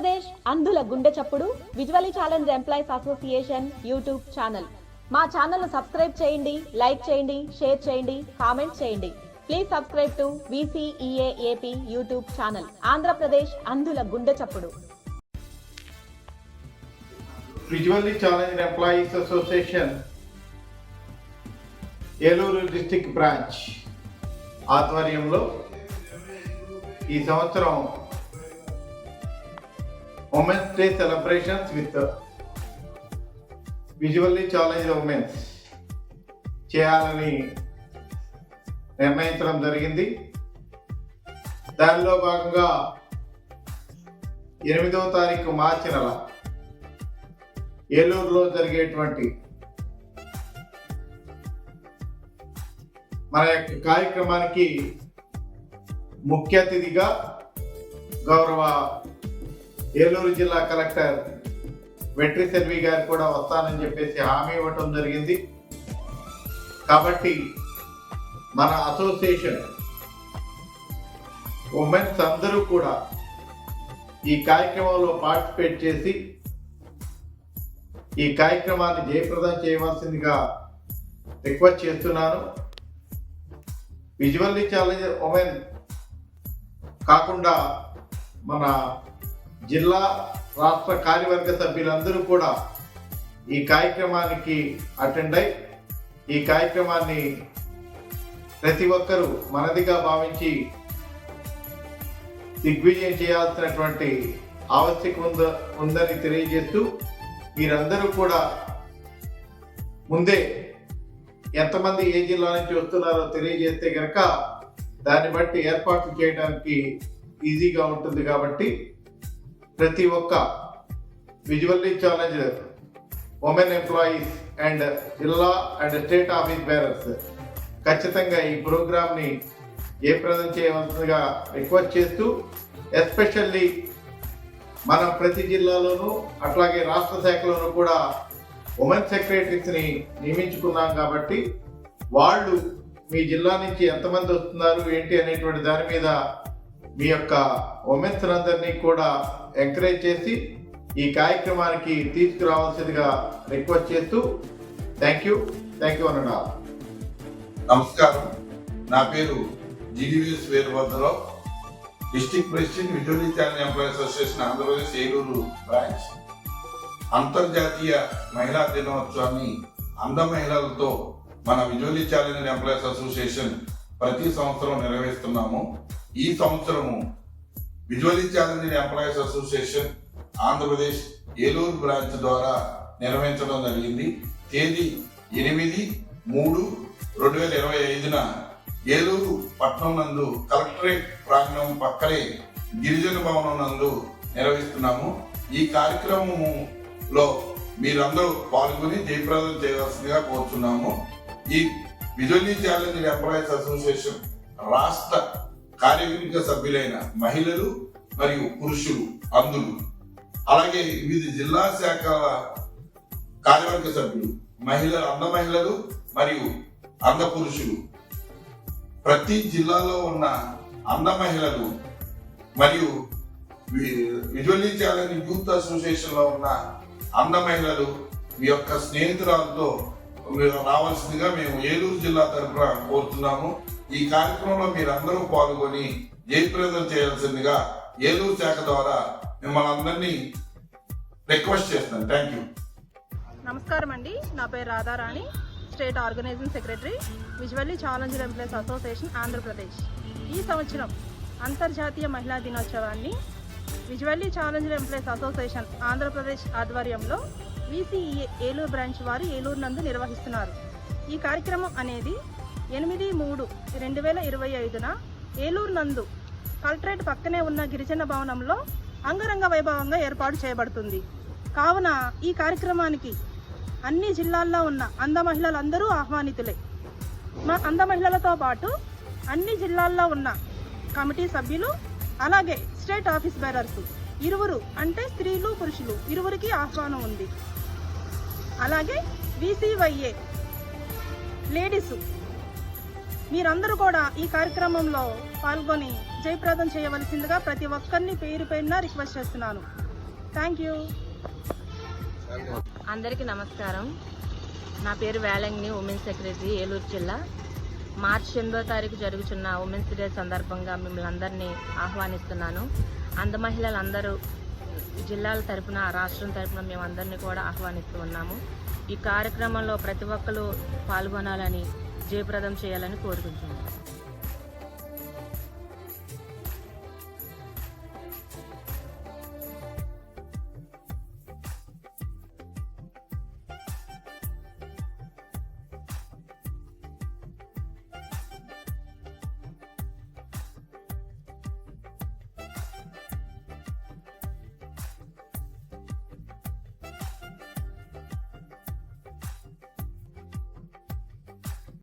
ఆంధ్రప్రదేశ్ అంధుల గుండె చప్పుడు visually challenge employees association YouTube channel. మా ఛానల్ సబ్స్క్రైబ్ చేయండి, లైక్ చేయండి, షేర్ చేయండి, కామెంట్ చేయండి. Please subscribe to VCEAAP YouTube channel. Andhra Pradesh అంధుల గుండె చప్పుడు. Visually challenge employees association Eluru district branch ఆధ్వర్యంలో ఈ సంవత్సరం women's day celebrations with visually challenge women's చేయాలని నిర్ణయించడం జరిగింది. దానిలో భాగంగా 8వ తారీఖు మార్చి నెల ఏలూరులో జరిగేటువంటి మన యొక్క కార్యక్రమానికి ముఖ్య అతిథిగా గౌరవ ఏలూరు జిల్లా కలెక్టర్ వెట్రి సెల్వి గారు కూడా వస్తానని చెప్పేసి హామీ ఇవ్వటం జరిగింది. కాబట్టి మన అసోసియేషన్ ఉమెన్స్ అందరూ కూడా ఈ కార్యక్రమంలో పార్టిసిపేట్ చేసి ఈ కార్యక్రమాన్ని జయప్రదం చేయవలసిందిగా రిక్వెస్ట్ చేస్తున్నాను. విజువల్లీ ఛాలెంజ్ ఉమెన్ కాకుండా మన జిల్లా రాష్ట్ర కార్యవర్గ సభ్యులందరూ కూడా ఈ కార్యక్రమానికి అటెండ్ అయి ఈ కార్యక్రమాన్ని ప్రతి ఒక్కరూ మనదిగా భావించి దిగ్విజయం చేయాల్సినటువంటి ఆవశ్యకత ఉందని తెలియజేస్తూ మీరందరూ కూడా ముందే ఎంతమంది ఏ జిల్లా నుంచి వస్తున్నారో తెలియజేస్తే కనుక దాన్ని బట్టి ఏర్పాట్లు చేయడానికి ఈజీగా ఉంటుంది. కాబట్టి ప్రతి ఒక్క visually challenge women employees and జిల్లా అండ్ స్టేట్ ఆఫీస్ బేరర్స్ ఖచ్చితంగా ఈ ప్రోగ్రామ్ని జయప్రదం చేయవలసిందిగా రిక్వెస్ట్ చేస్తూ, ఎస్పెషల్లీ మనం ప్రతి జిల్లాలోనూ అట్లాగే రాష్ట్ర శాఖలోనూ కూడా ఉమెన్ సెక్రటరీస్ని నియమించుకున్నాం. కాబట్టి వాళ్ళు మీ జిల్లా నుంచి ఎంతమంది వస్తున్నారు ఏంటి అనేటువంటి దాని మీద మీ యొక్క ఉమెన్స్ అందరినీ కూడా ఎంకరేజ్ చేసి ఈ కార్యక్రమానికి తీసుకురావాల్సిందిగా రిక్వెస్ట్ చేస్తూ థ్యాంక్ యూ అన్నా. నమస్కారం, నా పేరు GDVS Veerabhadrarao, district president visually challenge employees association Andhra Pradesh Eluru branch. అంతర్జాతీయ మహిళా దినోత్సవాన్ని అంధ మహిళలతో మన విజువల్లీ ఛాలెంజ్ ఎంప్లాయీస్ అసోసియేషన్ ప్రతి సంవత్సరం నిర్వహిస్తున్నాము. ఈ సంవత్సరము visually challenge employees association Andhra Pradesh Eluru branch ద్వారా నిర్వహించడం జరిగింది. తేదీ 8/3/2025న ఏలూరు పట్టణం నందు కలెక్టరేట్ ప్రాంగణం పక్కనే గిరిజన భవనం నందు నిర్వహిస్తున్నాము. ఈ కార్యక్రమములో మీరందరూ పాల్గొని జయప్రదం చేయవలసిందిగా కోరుతున్నాము. ఈ విజువల్లీ ఛాలెంజ్ ఎంప్లాయీస్ అసోసియేషన్ రాష్ట్ర కార్యవర్గ సభ్యులైన మహిళలు మరియు పురుషులు అంధులు, అలాగే వివిధ జిల్లా శాఖల కార్యవర్గ సభ్యులు అంధ మహిళలు మరియు అంధ పురుషులు, ప్రతి జిల్లాలో ఉన్న అంధ మహిళలు మరియు విజువల్లీ ఛాలెంజ్ యూత్ అసోసియేషన్ లో ఉన్న అంధ మహిళలు మీ యొక్క స్నేహితురాలతో రావాల్సిందిగా మేము ఏలూరు జిల్లా తరఫున కోరుతున్నాము. ఈ కార్యక్రమంలో మీరందరూ పాల్గొని జయప్రదం చేయాల్సిందిగా ఏలూరు శాఖ ద్వారా మిమ్మల్ని అందరినీ రిక్వెస్ట్ చేస్తున్నాను. Thank you. నమస్కారం అండి, నా పేరు Radharani, state organizing secretary, visually challenge employees association Andhra Pradesh. ఈ సంవత్సరం అంతర్జాతీయ మహిళా దినోత్సవాన్ని visually challenge employees association Andhra Pradesh ఆధ్వర్యంలో VCEA ఏలూరు బ్రాంచ్ వారు ఏలూరు నందు నిర్వహిస్తున్నారు. ఈ కార్యక్రమం అనేది 8/3/2025న ఏలూరు నందు కలెక్టరేట్ పక్కనే ఉన్న గిరిజన భవనంలో అంగరంగ వైభవంగా ఏర్పాటు చేయబడుతుంది. కావున ఈ కార్యక్రమానికి అన్ని జిల్లాల్లో ఉన్న అంధ మహిళలందరూ ఆహ్వానితులే. మా అంధ మహిళలతో పాటు అన్ని జిల్లాల్లో ఉన్న కమిటీ సభ్యులు, అలాగే స్టేట్ ఆఫీస్ బేరర్స్ ఇరువురు, అంటే స్త్రీలు పురుషులు ఇరువురికి ఆహ్వానం ఉంది. అలాగే VCYA లేడీస్ మీరందరూ కూడా ఈ కార్యక్రమంలో పాల్గొని జయప్రదం చేయవలసిందిగా ప్రతి ఒక్కరిని పేరు పేరున రిక్వెస్ట్ చేస్తున్నాను. Thank you. అందరికీ నమస్కారం. నా పేరు వేలంగిని, ఉమెన్స్ సెక్రటరీ, ఏలూరు జిల్లా. మార్చి 8వ తారీఖు జరుగుతున్న ఉమెన్స్ డే సందర్భంగా మిమ్మల్ని అందరినీ ఆహ్వానిస్తున్నాను. అంద మహిళలందరూ జిల్లాల తరపున, రాష్ట్రం తరపున మేమందరినీ కూడా ఆహ్వానిస్తూ ఉన్నాము. ఈ కార్యక్రమంలో ప్రతి ఒక్కరూ పాల్గొనాలని, జయప్రదం చేయాలని కోరుకుంటున్నాను.